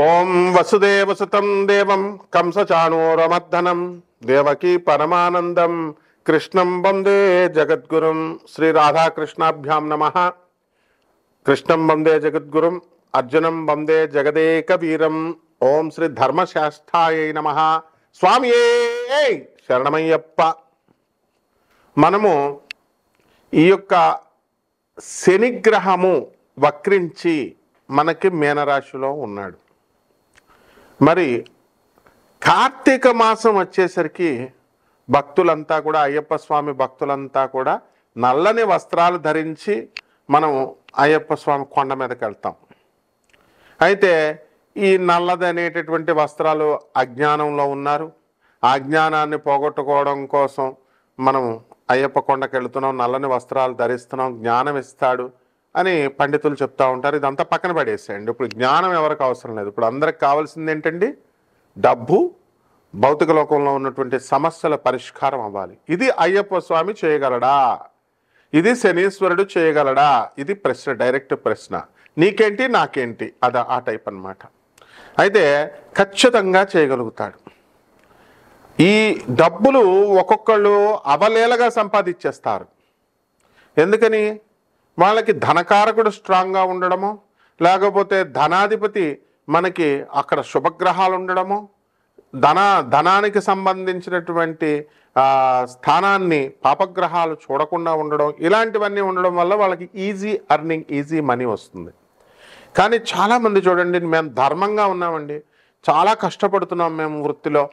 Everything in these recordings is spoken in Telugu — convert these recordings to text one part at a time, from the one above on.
ఓం వసుదేవసుతం దేవం కంసచాణూరమర్దనం దేవకీ పరమానందం కృష్ణం వందే జగద్గురుం. శ్రీ రాధాకృష్ణాభ్యాం నమః. కృష్ణం వందే జగద్గురుం, అర్జునం వందే జగదేక వీరం. ఓం శ్రీ ధర్మశాస్త్రాయ నమః. స్వామియే శరణమయ్యప్ప. మనము ఈ యొక్క శనిగ్రహము వక్రించి మనకి మీనరాశిలో ఉన్నాడు. మరి కార్తీక మాసం వచ్చేసరికి భక్తులంతా కూడా, అయ్యప్ప స్వామి భక్తులంతా కూడా నల్లని వస్త్రాలు ధరించి మనం అయ్యప్ప స్వామి కొండ మీదకి వెళ్తాం. అయితే ఈ నల్లది అనేటటువంటి వస్త్రాలు అజ్ఞానంలో ఉన్నారు. ఆ అజ్ఞానాన్ని పోగొట్టుకోవడం కోసం మనం అయ్యప్ప కొండకి వెళుతున్నాం, నల్లని వస్త్రాలు ధరిస్తున్నాం, జ్ఞానం ఇస్తాడు అని పండితులు చెప్తూ ఉంటారు. ఇదంతా పక్కన పడేసేయండి. ఇప్పుడు జ్ఞానం ఎవరికి అవసరం లేదు. ఇప్పుడు అందరికి కావాల్సింది ఏంటండి? డబ్బు, భౌతిక లోకంలో ఉన్నటువంటి సమస్యల పరిష్కారం అవ్వాలి. ఇది అయ్యప్ప స్వామి చేయగలడా? ఇది శనీశ్వరుడు చేయగలడా? ఇది ప్రశ్న, డైరెక్ట్ ప్రశ్న. నీకేంటి నాకేంటి, ఆ టైప్ అన్నమాట. అయితే ఖచ్చితంగా చేయగలుగుతాడు. ఈ డబ్బులు ఒక్కొక్కళ్ళు అవలేలగా సంపాదించేస్తారు. ఎందుకని? వాళ్ళకి ధనకారకుడు స్ట్రాంగ్గా ఉండడము, లేకపోతే ధనాధిపతి మనకి అక్కడ శుభగ్రహాలు ఉండడము, ధనానికి సంబంధించినటువంటి స్థానాన్ని పాపగ్రహాలు చూడకుండా ఉండడం, ఇలాంటివన్నీ ఉండడం వల్ల వాళ్ళకి ఈజీ అర్నింగ్, ఈజీ మనీ వస్తుంది. కానీ చాలామంది చూడండి, మేము ధర్మంగా ఉన్నామండి, చాలా కష్టపడుతున్నాం మేము వృత్తిలో,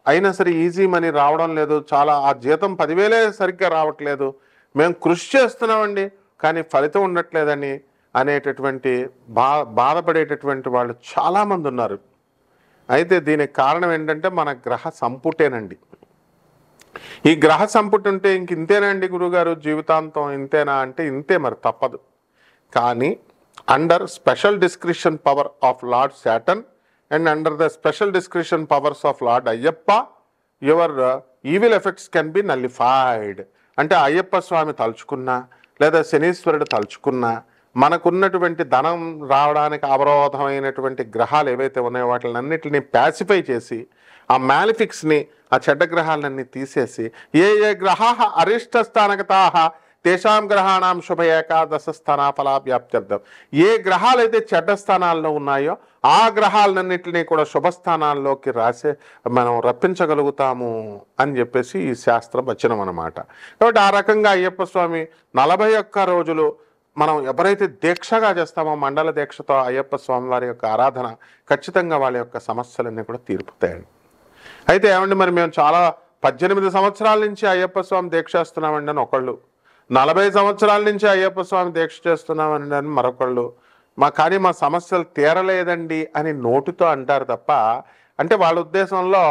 అయినా సరే ఈజీ మనీ రావడం లేదు, చాలా ఆ జీతం 10,000 సరిగ్గా రావట్లేదు, మేము కృషి చేస్తున్నామండి కానీ ఫలితం ఉండట్లేదని అనేటటువంటి బాధపడేటటువంటి వాళ్ళు చాలామంది ఉన్నారు. అయితే దీనికి కారణం ఏంటంటే మన గ్రహ సంపుటేనండి. ఈ గ్రహ సంపుటి ఉంటే ఇంతేనండి గురుగారు, జీవితాంతం ఇంతేనా అంటే ఇంతే, మరి తప్పదు. కానీ under special discretion power of lord Saturn and under the special discretion powers of lord Ayyappa, your evil effects can be nullified. అంటే అయ్యప్ప స్వామి తలుచుకున్నా లేదా శనీశ్వరుడు తలుచుకున్నా మనకున్నటువంటి ధనం రావడానికి అవరోధమైనటువంటి గ్రహాలు ఏవైతే ఉన్నాయో వాటినన్నిటిని ప్యాసిఫై చేసి, ఆ మ్యాలిఫిక్స్ని, ఆ చెడ్డ గ్రహాలన్నీ తీసేసి, ఏ గ్రహా అరిష్టస్థానగతాః తేషాం గ్రహాణం శుభ ఏకాదశ స్థానాఫలాభ్యాప్త్యర్థం. ఏ గ్రహాలైతే చెడ్డ స్థానాల్లో ఉన్నాయో ఆ గ్రహాలన్నింటినీ కూడా శుభస్థానాల్లోకి మనం రప్పించగలుగుతాము అని చెప్పేసి ఈ శాస్త్ర వచనం అన్నమాట. కాబట్టి ఆ రకంగా అయ్యప్ప స్వామి 41 రోజులు మనం ఎవరైతే దీక్షగా చేస్తామో, మండల దీక్షతో అయ్యప్ప స్వామి వారి యొక్క ఆరాధన, ఖచ్చితంగా వాళ్ళ యొక్క సమస్యలన్నీ కూడా తీరుపుతాయండి. అయితే ఏమండి, మరి మేము చాలా 18 సంవత్సరాల నుంచి అయ్యప్ప స్వామి దీక్ష చేస్తున్నామండి అని ఒకళ్ళు, 40 సంవత్సరాల నుంచి అయ్యప్ప స్వామి దీక్ష చేస్తున్నామండి అని మరొకళ్ళు, కానీ మా సమస్యలు తీరలేదండి అని నోటితో అంటారు తప్ప, అంటే వాళ్ళ ఉద్దేశంలో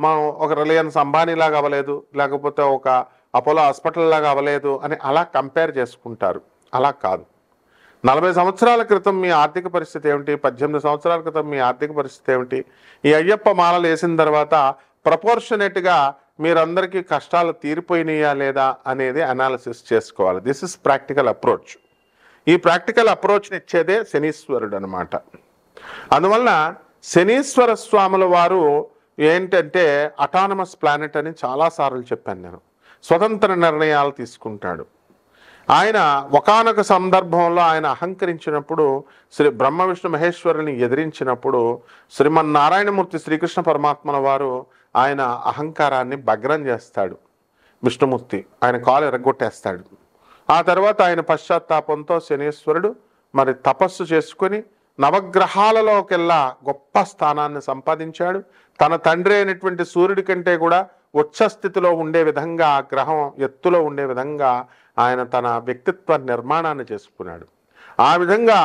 మనం ఒక రిలయన్స్ అంబానీలాగా అవ్వలేదు, లేకపోతే ఒక అపోలో హాస్పిటల్ లాగా అవ్వలేదు అని అలా కంపేర్ చేసుకుంటారు. అలా కాదు. 40 సంవత్సరాల క్రితం మీ ఆర్థిక పరిస్థితి ఏమిటి, 18 సంవత్సరాల క్రితం మీ ఆర్థిక పరిస్థితి ఏమిటి, ఈ అయ్యప్ప మాలలు వేసిన తర్వాత ప్రపోర్షనేట్గా మీరందరికీ కష్టాలు తీరిపోయినాయా లేదా అనేది అనాలిసిస్ చేసుకోవాలి. This is practical approach. ఈ ప్రాక్టికల్ అప్రోచ్ని ఇచ్చేదే శనీశ్వరుడు అనమాట. అందువల్ల శనీశ్వర స్వాముల వారు ఏంటంటే అటానమస్ ప్లానెట్ అని చాలాసార్లు చెప్పాను నేను. స్వతంత్ర నిర్ణయాలు తీసుకుంటాడు. ఆయన ఒకానొక సందర్భంలో ఆయన అహంకరించినప్పుడు, శ్రీ బ్రహ్మ విష్ణు మహేశ్వరుని ఎదిరించినప్పుడు శ్రీమన్నారాయణమూర్తి శ్రీకృష్ణ పరమాత్మల వారు ఆయన అహంకారాన్ని భగ్నం చేస్తాడు. విష్ణుమూర్తి ఆయన కాలు ఎరగొట్టేస్తాడు. ఆ తర్వాత ఆయన పశ్చాత్తాపంతో శనీశ్వరుడు మరి తపస్సు చేసుకొని నవగ్రహాలలోకెల్లా గొప్ప స్థానాన్ని సంపాదించాడు. తన తండ్రి అయినటువంటి సూర్యుడి కంటే కూడా ఉచ్చ స్థితిలో ఉండే విధంగా, ఆ గ్రహం ఎత్తులో ఉండే విధంగా ఆయన తన వ్యక్తిత్వ నిర్మాణాన్ని చేసుకున్నాడు. ఆ విధంగా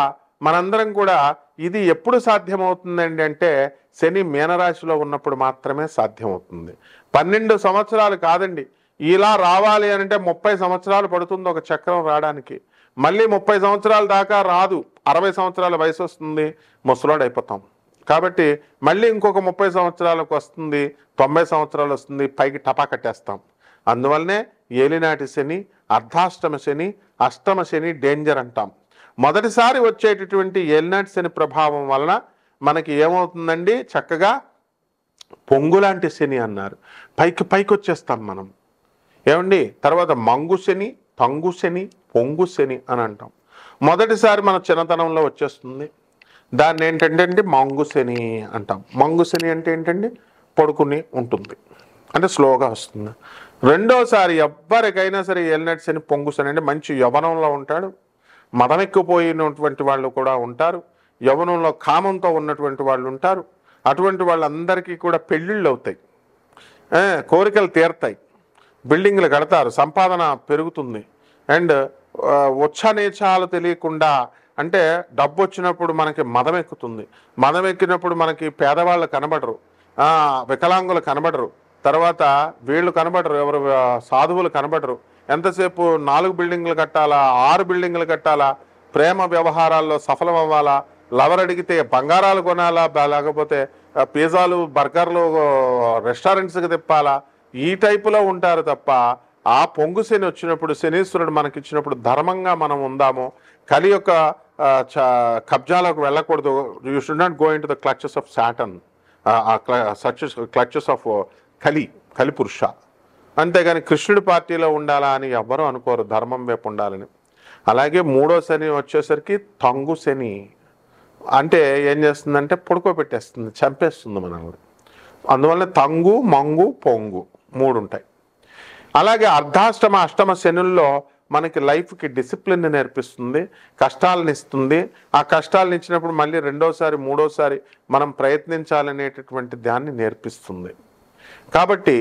మనందరం కూడా ఇది ఎప్పుడు సాధ్యమవుతుందండి అంటే శని మీనరాశిలో ఉన్నప్పుడు మాత్రమే సాధ్యమవుతుంది. 12 సంవత్సరాలు కాదండి, ఇలా రావాలి అని అంటే 30 సంవత్సరాలు పడుతుంది ఒక చక్రం రావడానికి. మళ్ళీ 30 సంవత్సరాల దాకా రాదు, 60 సంవత్సరాల వయసు వస్తుంది, ముసలోడు అయిపోతాం. కాబట్టి మళ్ళీ ఇంకొక 30 సంవత్సరాలకు వస్తుంది, 90 సంవత్సరాలు వస్తుంది, పైకి టపా కట్టేస్తాం. అందువల్లనే ఏలినాటి శని, అర్ధాష్టమ శని, అష్టమ శని డేంజర్ అంటాం. మొదటిసారి వచ్చేటటువంటి ఏలినాటి శని ప్రభావం వలన మనకి ఏమవుతుందండి, చక్కగా పొంగులాంటి శని అన్నారు. పైకి పైకి వచ్చేస్తాం మనం. ఏమండి, తర్వాత మంగు శని, తంగు శని, పొంగు శని అని అంటాం. మొదటిసారి మన చిన్నతనంలో వచ్చేస్తుంది. దాన్ని ఏంటంటే మంగు శని అంటాం. మంగు శని అంటే ఏంటండి, పడుకుని ఉంటుంది, అంటే స్లోగా వస్తుంది. రెండోసారి ఎవ్వరికైనా సరే ఏలినాటి శని, పొంగు శని అంటే మంచి యవనంలో ఉంటాడు, మదమెక్కిపోయినటువంటి వాళ్ళు కూడా ఉంటారు, యవనంలో కామంతో ఉన్నటువంటి వాళ్ళు ఉంటారు. అటువంటి వాళ్ళందరికీ కూడా పెళ్ళిళ్ళు అవుతాయి, కోరికలు తీరతాయి, బిల్డింగ్లు కడతారు, సంపాదన పెరుగుతుంది. అండ్ ఉచ్చనీచాలు తెలియకుండా, అంటే డబ్బు వచ్చినప్పుడు మనకి మదం ఎక్కుతుంది. మదం ఎక్కినప్పుడు మనకి పేదవాళ్ళు కనబడరు, వికలాంగులు కనబడరు, తర్వాత వీళ్ళు కనబడరు, ఎవరు సాధువులు కనబడరు. ఎంతసేపు 4 బిల్డింగ్లు కట్టాలా, 6 బిల్డింగ్లు కట్టాలా, ప్రేమ వ్యవహారాల్లో సఫలం అవ్వాలా, లవర్ అడిగితే బంగారాలు కొనాలా, లేకపోతే పిజ్జాలు బర్గర్లు రెస్టారెంట్స్కి తిప్పాలా, ఈ టైపులో ఉంటారు తప్ప ఆ పొంగు శని వచ్చినప్పుడు, శనీశ్వరుడు మనకిచ్చినప్పుడు ధర్మంగా మనం ఉందాము, కలి యొక్క కబ్జాలకు వెళ్ళకూడదు. You should not go in to the clutches of Satan, clutches of కలి పురుష. అంతేగాని కృష్ణుడి పార్టీలో ఉండాలా అని ఎవ్వరూ అనుకోరు, ధర్మం వైపు ఉండాలని. అలాగే మూడో శని వచ్చేసరికి తంగు శని అంటే ఏం చేస్తుందంటే పడుకోబెట్టేస్తుంది, చంపేస్తుంది మనల్ని. అందువల్ల తంగు, మంగు, పొంగు 3 ఉంటాయి. అలాగే అర్ధాష్టమ అష్టమ శనుల్లో మనకి లైఫ్కి డిసిప్లిన్ నేర్పిస్తుంది, కష్టాలను ఇస్తుంది. ఆ కష్టాలను ఇచ్చినప్పుడు మళ్ళీ రెండోసారి మూడోసారి మనం ప్రయత్నించాలనేటటువంటి దాన్ని నేర్పిస్తుంది. కాబట్టి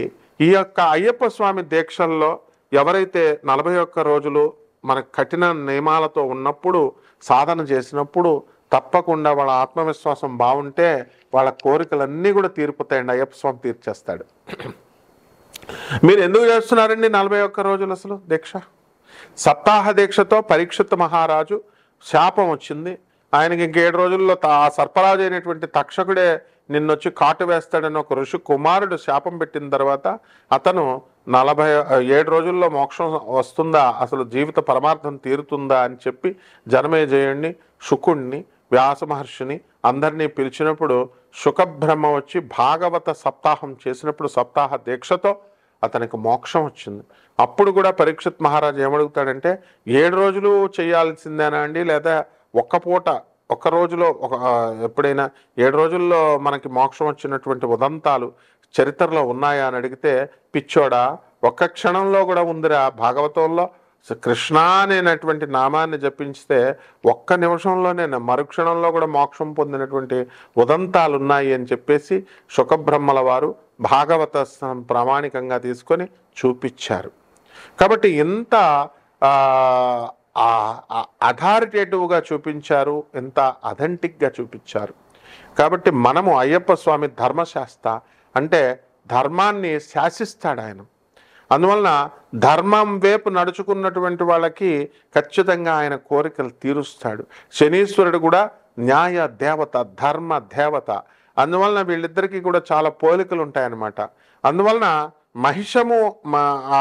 ఈ యొక్క అయ్యప్ప స్వామి దీక్షల్లో ఎవరైతే 41 రోజులు మన కఠిన నియమాలతో ఉన్నప్పుడు సాధన చేసినప్పుడు తప్పకుండా వాళ్ళ ఆత్మవిశ్వాసం బాగుంటే వాళ్ళ కోరికలన్నీ కూడా తీరిపోతాయండి, అయ్యప్ప స్వామి తీర్చేస్తాడు. మీరు ఎందుకు చేస్తున్నారండి 41 రోజులు అసలు దీక్ష? సప్తాహ దీక్షతో పరీక్షిత్ మహారాజు శాపం వచ్చింది ఆయనకి. ఇంక 7 రోజుల్లో ఆ సర్పరాజు అయినటువంటి తక్షకుడే నిన్నొచ్చి కాటు వేస్తాడని ఒక ఋషి కుమారుడు శాపం పెట్టిన తర్వాత అతను 47 రోజుల్లో మోక్షం వస్తుందా, అసలు జీవిత పరమార్థం తీరుతుందా అని చెప్పి జనమేజయుణ్ణి, శుకుణ్ణి, వ్యాస మహర్షిని అందరినీ పిలిచినప్పుడు శుకబ్రహ్మ వచ్చి భాగవత సప్తాహం చేసినప్పుడు సప్తాహ దీక్షతో అతనికి మోక్షం వచ్చింది. అప్పుడు కూడా పరీక్షిత్ మహారాజు ఏమడుగుతాడంటే 7 రోజులు చేయాల్సిందేనా అండి, లేదా ఒక్క పూట ఒక్క రోజులో ఎప్పుడైనా 7 రోజుల్లో మనకి మోక్షం వచ్చినటువంటి ఉదంతాలు చరిత్రలో ఉన్నాయా అని అడిగితే, పిచ్చోడా ఒక్క క్షణంలో కూడా ఉందిరా భాగవతంలో, కృష్ణ అనేటువంటి నామాన్ని జపించితే ఒక్క నిమిషంలోనే మరుక్షణంలో కూడా మోక్షం పొందినటువంటి ఉదంతాలు ఉన్నాయి అని చెప్పేసి శుకబ్రహ్మల వారు భాగవత ప్రామాణికంగా తీసుకొని చూపించారు. కాబట్టి ఇంత అథారిటేటివ్గా చూపించారు, ఎంత అథెంటిక్గా చూపించారు. కాబట్టి మనము అయ్యప్ప స్వామి ధర్మశాస్త్ర అంటే ధర్మాన్ని శాసిస్తాడు ఆయన. అందువలన ధర్మం వైపు నడుచుకున్నటువంటి వాళ్ళకి ఖచ్చితంగా ఆయన కోరికలు తీరుస్తాడు. శనీశ్వరుడు కూడా న్యాయ దేవత, ధర్మ దేవత. అందువలన వీళ్ళిద్దరికీ కూడా చాలా పోలికలు ఉంటాయన్నమాట. అందువలన మహిషము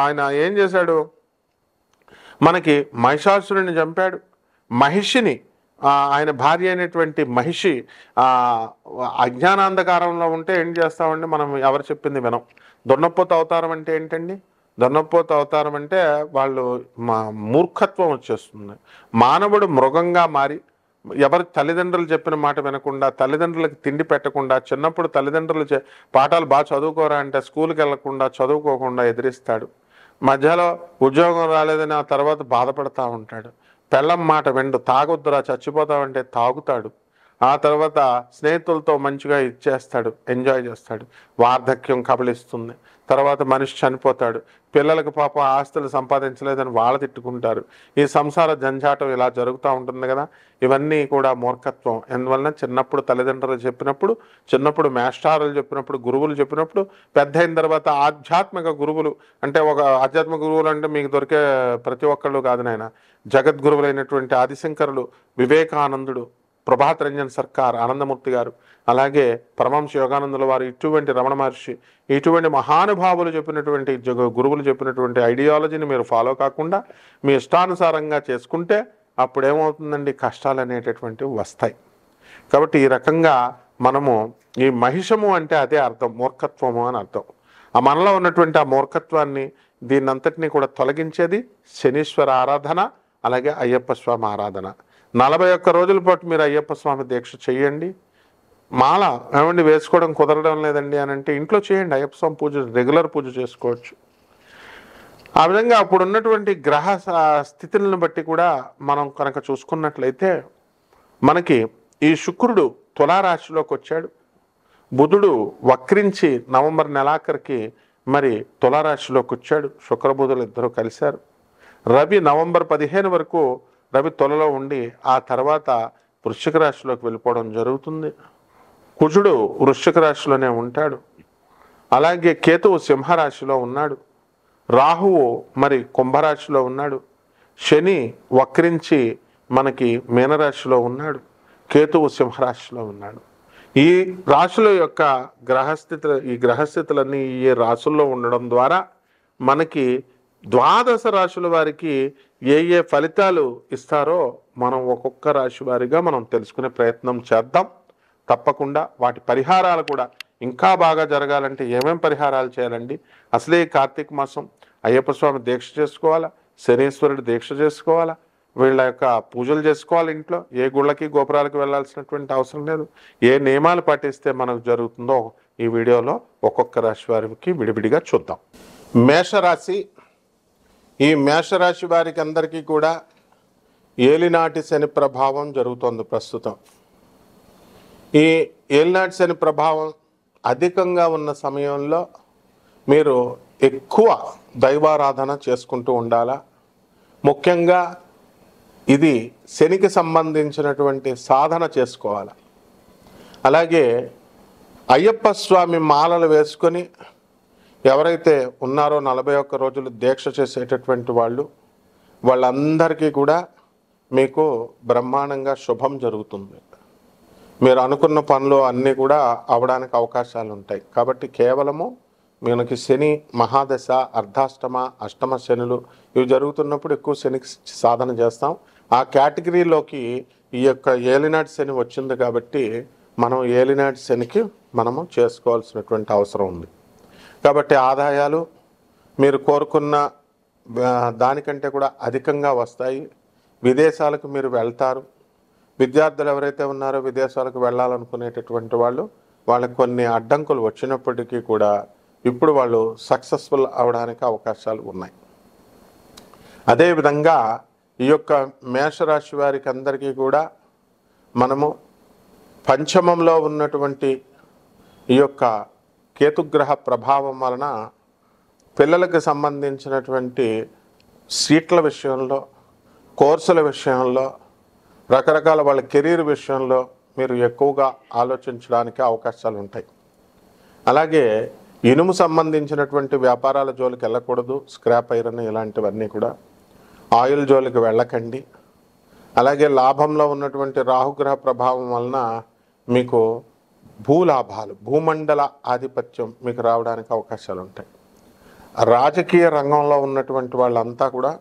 ఆయన ఏం చేశాడు, మనకి మహిషాసురుని చంపాడు. మహిషిని ఆయన భార్య అయినటువంటి మహిషి అజ్ఞానాంధకారంలో ఉంటే ఏం చేస్తామండి మనం, ఎవరు చెప్పింది వినం. దున్నపోత అవతారం అంటే ఏంటండి, దున్నపోత అవతారం అంటే వాళ్ళు మూర్ఖత్వం వచ్చేస్తుంది. మానవుడు మృగంగా మారి ఎవరి తల్లిదండ్రులు చెప్పిన మాట వినకుండా, తల్లిదండ్రులకు తిండి పెట్టకుండా, చిన్నప్పుడు తల్లిదండ్రులు పాఠాలు బాగా చదువుకోరా అంటే స్కూల్కి వెళ్లకుండా, చదువుకోకుండా ఎదిరిస్తాడు. మధ్యలో ఉద్యోగం రాలేదని ఆ తర్వాత బాధపడతా ఉంటాడు. పెళ్ళం మాట వెండు, తాగొద్దురా చచ్చిపోతావంటే తాగుతాడు. ఆ తర్వాత స్నేహితులతో మంచిగా ఇచ్చేస్తాడు, ఎంజాయ్ చేస్తాడు. వార్ధక్యం కబలిస్తుంది, తర్వాత మనిషి చనిపోతాడు. పిల్లలకు పాప ఆస్తులు సంపాదించలేదని వాళ్ళు తిట్టుకుంటారు. ఈ సంసార జంజాటం ఇలా జరుగుతూ ఉంటుంది కదా. ఇవన్నీ కూడా మూర్ఖత్వం. ఎందువలన చిన్నప్పుడు తల్లిదండ్రులు చెప్పినప్పుడు, చిన్నప్పుడు మాస్టారులు చెప్పినప్పుడు, గురువులు చెప్పినప్పుడు, పెద్ద అయిన తర్వాత ఆధ్యాత్మిక గురువులు అంటే ఒక ఆధ్యాత్మిక గురువులు అంటే మీకు దొరికే ప్రతి ఒక్కళ్ళు కాదు నాయన. జగద్గురువులైనటువంటి ఆదిశంకరులు, వివేకానందుడు, ప్రభాత్ రంజన్ సర్కార్, ఆనందమూర్తి గారు, అలాగే పరమహంస యోగానందుల వారు, ఇటువంటి రమణ మహర్షి, ఇటువంటి మహానుభావులు చెప్పినటువంటి గురువులు చెప్పినటువంటి ఐడియాలజీని మీరు ఫాలో కాకుండా మీ ఇష్టానుసారంగా చేసుకుంటే అప్పుడేమవుతుందండి, కష్టాలు అనేటటువంటివి వస్తాయి. కాబట్టి ఈ రకంగా మనము ఈ మహిషము అంటే అదే అర్థం, మూర్ఖత్వము అని అర్థం. ఆ మనలో ఉన్నటువంటి ఆ మూర్ఖత్వాన్ని దీన్నంతటినీ కూడా తొలగించేది శనీశ్వర ఆరాధన, అలాగే అయ్యప్ప స్వామి ఆరాధన. 41 రోజుల పాటు మీరు అయ్యప్ప స్వామి దీక్ష చేయండి. మాల ఏమండి వేసుకోవడం కుదరడం లేదండి అని అంటే ఇంట్లో చేయండి. అయ్యప్ప స్వామి పూజ రెగ్యులర్ పూజ చేసుకోవచ్చు. ఆ విధంగా అప్పుడు ఉన్నటువంటి గ్రహ స్థితులను బట్టి కూడా మనం కనుక చూసుకున్నట్లయితే మనకి ఈ శుక్రుడు తులారాశిలోకి వచ్చాడు. బుధుడు వక్రించి నవంబర్ నెలాఖరికి మరి తులారాశిలోకి వచ్చాడు. శుక్రబుధులు ఇద్దరు కలిశారు. రవి నవంబర్ 15 వరకు రవి తులలో ఉండి ఆ తర్వాత వృశ్చిక రాశిలోకి వెళ్ళిపోవడం జరుగుతుంది. కుజుడు వృశ్చిక రాశిలోనే ఉంటాడు. అలాగే కేతువు సింహరాశిలో ఉన్నాడు. రాహువు మరి కుంభరాశిలో ఉన్నాడు. శని వక్రించి మనకి మీనరాశిలో ఉన్నాడు. కేతువు సింహరాశిలో ఉన్నాడు. ఈ రాశుల యొక్క గ్రహస్థితులన్నీ ఈ రాశుల్లో ఉండడం ద్వారా మనకి ద్వాదశ రాశుల వారికి ఏ ఫలితాలు ఇస్తారో మనం ఒక్కొక్క రాశి వారిగా మనం తెలుసుకునే ప్రయత్నం చేద్దాం. తప్పకుండా వాటి పరిహారాలు కూడా ఇంకా బాగా జరగాలంటే ఏమేం పరిహారాలు చేయాలండి? అసలే కార్తీక మాసం అయ్యప్ప స్వామి దీక్ష చేసుకోవాలా, శనీశ్వరుడు దీక్ష చేసుకోవాలా, వీళ్ళ యొక్క పూజలు చేసుకోవాలి. ఇంట్లో ఏ గుళ్ళకి గోపురాలకు వెళ్ళాల్సినటువంటి అవసరం లేదు. ఏ నియమాలు పాటిస్తే మనకు జరుగుతుందో ఈ వీడియోలో ఒక్కొక్క రాశి వారికి విడివిడిగా చూద్దాం. మేషరాశి. ఈ మేషరాశి వారికి అందరికీ కూడా ఏలినాటి శని ప్రభావం జరుగుతోంది ప్రస్తుతం. ఈ ఏలినాటి శని ప్రభావం అధికంగా ఉన్న సమయంలో మీరు ఎక్కువ దైవారాధన చేసుకుంటూ ఉండాలా. ముఖ్యంగా ఇది శనికి సంబంధించినటువంటి సాధన చేసుకోవాలి. అలాగే అయ్యప్ప స్వామి మాలలు వేసుకొని ఎవరైతే ఉన్నారో 41 రోజులు దీక్ష చేసేటటువంటి వాళ్ళందరికీ కూడా మీకు బ్రహ్మాండంగా శుభం జరుగుతుంది. మీరు అనుకున్న పనులు అన్నీ కూడా అవడానికి అవకాశాలు ఉంటాయి. కాబట్టి కేవలము మనకి శని మహాదశ, అర్ధాష్టమ, అష్టమ శనులు ఇవి జరుగుతున్నప్పుడు ఎక్కువ శనికి సాధన చేస్తాం. ఆ కేటగిరీలోకి ఈ యొక్క ఏలినాటి శని వచ్చింది కాబట్టి మనం ఏలినాటి శనికి మనము చేసుకోవాల్సినటువంటి అవసరం ఉంది. కాబట్టి ఆదాయాలు మీరు కోరుకున్న దానికంటే కూడా అధికంగా వస్తాయి. విదేశాలకు మీరు వెళ్తారు. విద్యార్థులు ఎవరైతే ఉన్నారో విదేశాలకు వెళ్ళాలనుకునేటటువంటి వాళ్ళకి కొన్ని అడ్డంకులు వచ్చినప్పటికీ కూడా ఇప్పుడు వాళ్ళు సక్సెస్ఫుల్ అవడానికి అవకాశాలు ఉన్నాయి. అదేవిధంగా ఈ యొక్క మేషరాశి వారికి అందరికీ కూడా మనము పంచమంలో ఉన్నటువంటి ఈ యొక్క కేతుగ్రహ ప్రభావం వలన పిల్లలకు సంబంధించినటువంటి సీట్ల విషయంలో, కోర్సుల విషయంలో, రకరకాల వాళ్ళ కెరీర్ విషయంలో మీరు ఎక్కువగా ఆలోచించడానికి అవకాశాలు ఉంటాయి. అలాగే ఇనుము సంబంధించినటువంటి వ్యాపారాల జోలికి వెళ్ళకూడదు. స్క్రాప్ ఐరన్ ఇలాంటివన్నీ కూడా. ఆయిల్ జోలికి వెళ్ళకండి. అలాగే లాభంలో ఉన్నటువంటి రాహుగ్రహ ప్రభావం వలన మీకు భూలాభాలు, భూమండల ఆధిపత్యం మీకు రావడానికి అవకాశాలు ఉంటాయి. రాజకీయ రంగంలో ఉన్నటువంటి వాళ్ళంతా కూడా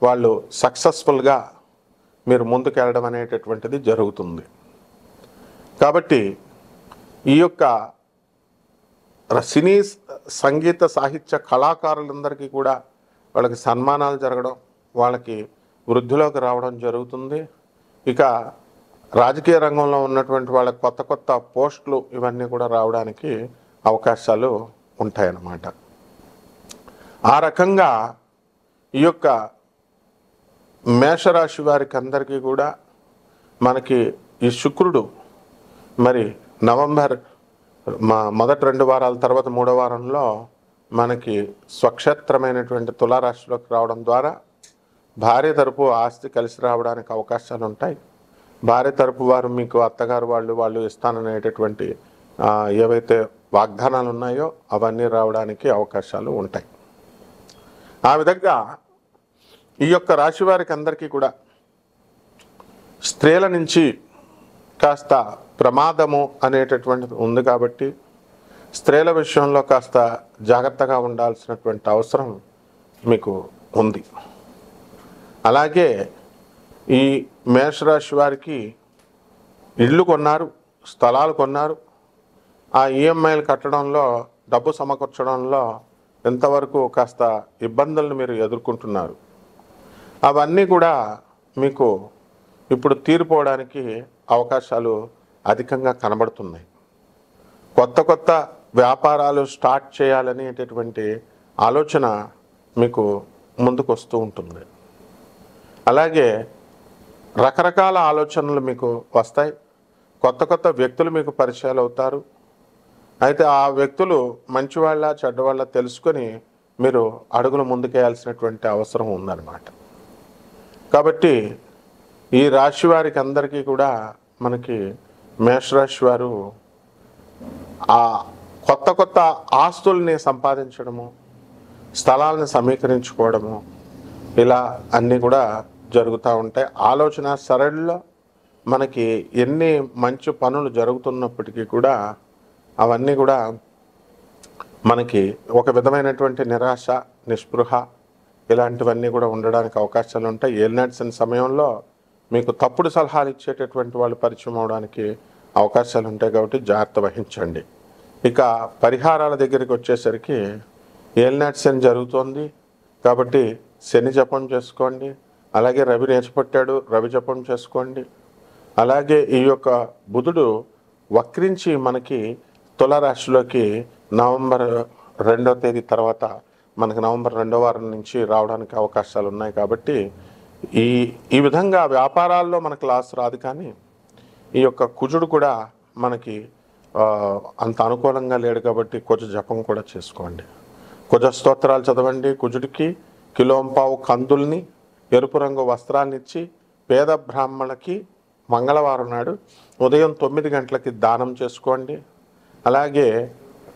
వాళ్ళు సక్సెస్ఫుల్గా మీరు ముందుకెళ్ళడం అనేటటువంటిది జరుగుతుంది. కాబట్టి ఈ యొక్క సినీ, సంగీత, సాహిత్య కళాకారులందరికీ కూడా వాళ్ళకి సన్మానాలు జరగడం, వాళ్ళకి వృద్ధిలోకి రావడం జరుగుతుంది. ఇక రాజకీయ రంగంలో ఉన్నటువంటి వాళ్ళకి కొత్త కొత్త పోస్టులు ఇవన్నీ కూడా రావడానికి అవకాశాలు ఉంటాయన్నమాట. ఆ రకంగా ఈ యొక్క మేషరాశి వారికి అందరికీ కూడా మనకి ఈ శుక్రుడు మరి నవంబర్ మొదటి 2 వారాల తర్వాత 3వ వారంలో మనకి స్వక్షేత్రమైనటువంటి తులారాశిలోకి రావడం ద్వారా భార్య తరపు ఆస్తి కలిసి రావడానికి అవకాశాలు ఉంటాయి. భార్య తరపు వారు మీకు అత్తగారు వాళ్ళు ఇస్తాననేటటువంటి ఏవైతే వాగ్దానాలు ఉన్నాయో అవన్నీ రావడానికి అవకాశాలు ఉంటాయి. ఆ విధంగా ఈ యొక్క రాశి వారికి అందరికీ కూడా స్త్రీల నుంచి కాస్త ప్రమాదము అనేటటువంటిది ఉంది కాబట్టి స్త్రీల విషయంలో కాస్త జాగ్రత్తగా ఉండాల్సినటువంటి అవసరం మీకు ఉంది. అలాగే ఈ మేషరాశి వారికి ఇళ్ళు కొన్నారు, స్థలాలు కొన్నారు, ఆ ఈఎంఐలు కట్టడంలో, డబ్బు సమకూర్చడంలో ఎంతవరకు కాస్త ఇబ్బందులను మీరు ఎదుర్కొంటున్నారు. అవన్నీ కూడా మీకు ఇప్పుడు తీరిపోవడానికి అవకాశాలు అధికంగా కనబడుతున్నాయి. కొత్త కొత్త వ్యాపారాలు స్టార్ట్ చేయాలనేటటువంటి ఆలోచన మీకు ముందుకు వస్తూ ఉంటుంది. అలాగే రకరకాల ఆలోచనలు మీకు వస్తాయి. కొత్త కొత్త వ్యక్తులు మీకు పరిచయాలు అవుతారు. అయితే ఆ వ్యక్తులు మంచివాళ్ళ చెడ్డవాళ్ళ తెలుసుకొని మీరు అడుగులు ముందుకేయాల్సినటువంటి అవసరం ఉందన్నమాట. కాబట్టి ఈ రాశి వారికి అందరికీ కూడా మనకి మేషరాశి వారు ఆ కొత్త కొత్త ఆస్తుల్ని సంపాదించడము, స్థలాలను సమీకరించుకోవడము, ఇలా అన్నీ కూడా జరుగుతూ ఉంటాయి. ఆలోచన సరళిలో మనకి ఎన్ని మంచి పనులు జరుగుతున్నప్పటికీ కూడా అవన్నీ కూడా మనకి ఒక విధమైనటువంటి నిరాశ, నిస్పృహ ఇలాంటివన్నీ కూడా ఉండడానికి అవకాశాలు ఉంటాయి. ఏలినాటి సమయంలో మీకు తప్పుడు సలహాలు ఇచ్చేటటువంటి వాళ్ళు పరిచయం అవడానికి అవకాశాలు ఉంటాయి. కాబట్టి జాగ్రత్త వహించండి. ఇక పరిహారాల దగ్గరికి వచ్చేసరికి ఏలినాటి శని జరుగుతోంది కాబట్టి శని జపం చేసుకోండి. అలాగే రవి నేర్చిపట్టాడు, రవి జపం చేసుకోండి. అలాగే ఈ యొక్క బుధుడు వక్రించి మనకి తులారాశిలోకి నవంబర్ 2వ తేదీ తర్వాత మనకి నవంబర్ 2వ వారం నుంచి రావడానికి అవకాశాలు ఉన్నాయి. కాబట్టి ఈ విధంగా వ్యాపారాల్లో మనకు లాస్ రాదు. కానీ ఈ యొక్క కుజుడు కూడా మనకి అంత అనుకూలంగా లేడు కాబట్టి కుజ జపం కూడా చేసుకోండి. కుజ స్తోత్రాలు చదవండి. కుజుడికి కిలోంపావు కందుల్ని, ఎరుపు రంగు వస్త్రాన్ని ఇచ్చి పేద బ్రాహ్మణులకి మంగళవారం నాడు ఉదయం 9 గంటలకి దానం చేసుకోండి. అలాగే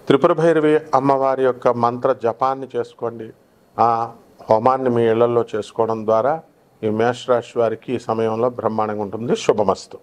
త్రిపుర భైరవి అమ్మవారి యొక్క మంత్ర జపాన్ని చేసుకోండి. ఆ హోమాన్ని మీ ఇళ్లలో చేసుకోవడం ద్వారా ఈ మేషరాశి వారికి ఈ సమయంలో బ్రహ్మాండంగా ఉంటుంది. శుభమస్తు.